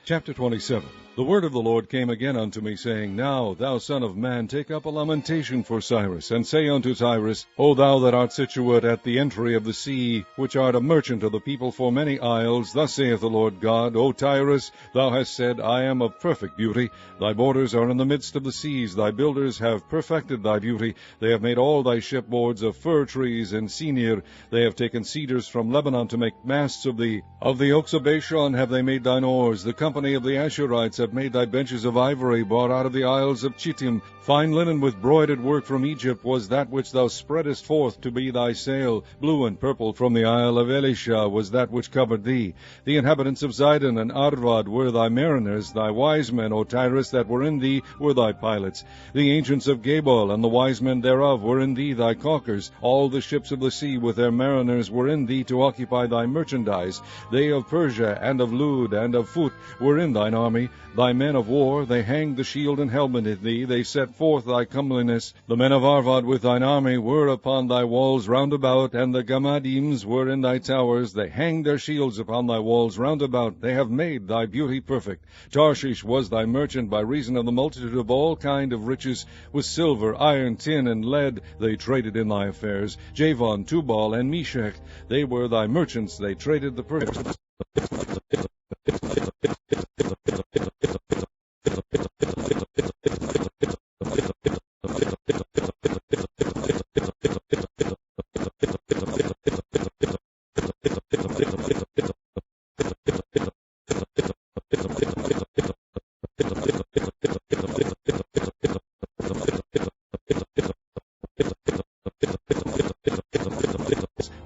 Chapter 27. The word of the Lord came again unto me, saying, Now, thou son of man, take up a lamentation for Cyrus, and say unto Cyrus, O thou that art situate at the entry of the sea, which art a merchant of the people for many isles, thus saith the Lord God, O Tyrus, thou hast said, I am of perfect beauty. Thy borders are in the midst of the seas. Thy builders have perfected thy beauty. They have made all thy shipboards of fir trees and senir. They have taken cedars from Lebanon to make masts of thee. Of the oaks of Bashan have they made thine oars. The company of the Ashurites have made thy benches of ivory, brought out of the isles of Chittim. Fine linen with broidered work from Egypt was that which thou spreadest forth to be thy sail. Blue and purple from the isle of Elisha was that which covered thee. The inhabitants of Zidon and Arvad were thy mariners. Thy wise men, O Tyrus, that were in thee were thy pilots. The ancients of Gabal and the wise men thereof were in thee thy caulkers. All the ships of the sea with their mariners were in thee to occupy thy merchandise. They of Persia and of Lud and of Phut were in thine army. Thy men of war, they hanged the shield and helmet in thee. They set forth thy comeliness. The men of Arvad with thine army were upon thy walls round about, and the Gamadims were in thy towers. They hanged their shields upon thy walls round about. They have made thy beauty perfect. Tarshish was thy merchant by reason of the multitude of all kind of riches. With silver, iron, tin, and lead they traded in thy affairs. Javan, Tubal, and Meshech, they were thy merchants. They traded the perfect.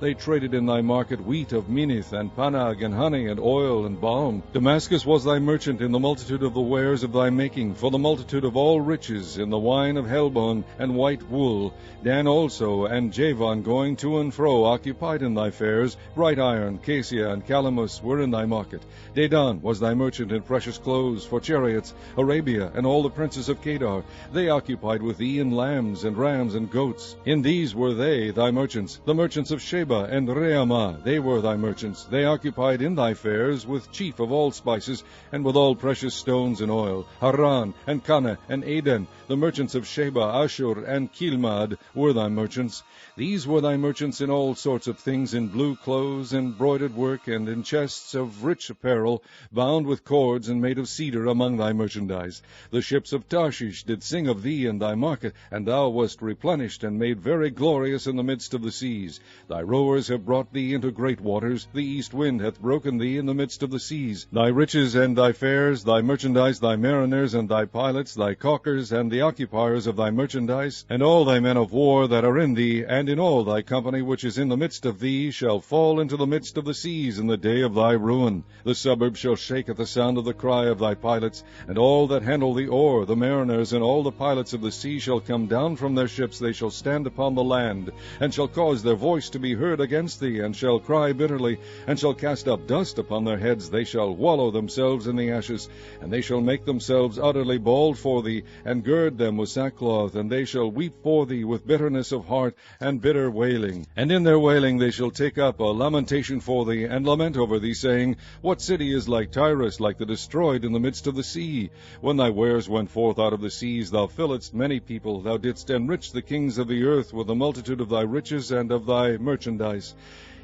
They traded in thy market wheat of Minnith, and Panag, and honey, and oil, and balm. Damascus was thy merchant in the multitude of the wares of thy making, for the multitude of all riches, in the wine of Helbon, and white wool. Dan also, and Javan, going to and fro, occupied in thy fairs. Bright iron, cassia, and calamus were in thy market. Dedan was thy merchant in precious clothes, for chariots. Arabia, and all the princes of Kedar, they occupied with thee in lambs, and rams, and goats. In these were they thy merchants. The merchants of Sheba and Reamah, they were thy merchants. They occupied in thy fairs with chief of all spices, and with all precious stones and oil. Haran, and Canah, and Aden, the merchants of Sheba, Ashur, and Kilmad, were thy merchants. These were thy merchants in all sorts of things, in blue clothes, and broidered work, and in chests of rich apparel, bound with cords, and made of cedar among thy merchandise. The ships of Tarshish did sing of thee in thy market, and thou wast replenished, and made very glorious in the midst of the seas. Thy rowers have brought thee into great waters. The east wind hath broken thee in the midst of the seas. Thy riches and thy fairs, thy merchandise, thy mariners, and thy pilots, thy caulkers, and the occupiers of thy merchandise, and all thy men of war that are in thee, and in all thy company which is in the midst of thee, shall fall into the midst of the seas in the day of thy ruin. The suburbs shall shake at the sound of the cry of thy pilots, and all that handle the oar, the mariners, and all the pilots of the sea shall come down from their ships. They shall stand upon the land, and shall cause their voice to be heard against thee, and shall cry bitterly, and shall cast up dust upon their heads. They shall wallow themselves in the ashes, and they shall make themselves utterly bald for thee, and gird them with sackcloth, and they shall weep for thee with bitterness of heart and bitter wailing. And in their wailing they shall take up a lamentation for thee, and lament over thee, saying, What city is like Tyrus, like the destroyed in the midst of the sea? When thy wares went forth out of the seas, thou filledst many people. Thou didst enrich the kings of the earth with the multitude of thy riches and of thy merchandise.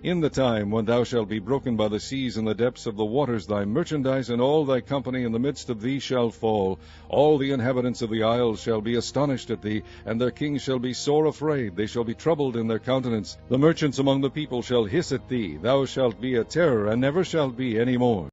In the time when thou shalt be broken by the seas in the depths of the waters, thy merchandise and all thy company in the midst of thee shall fall. All the inhabitants of the isles shall be astonished at thee, and their kings shall be sore afraid. They shall be troubled in their countenance. The merchants among the people shall hiss at thee. Thou shalt be a terror, and never shalt be any more.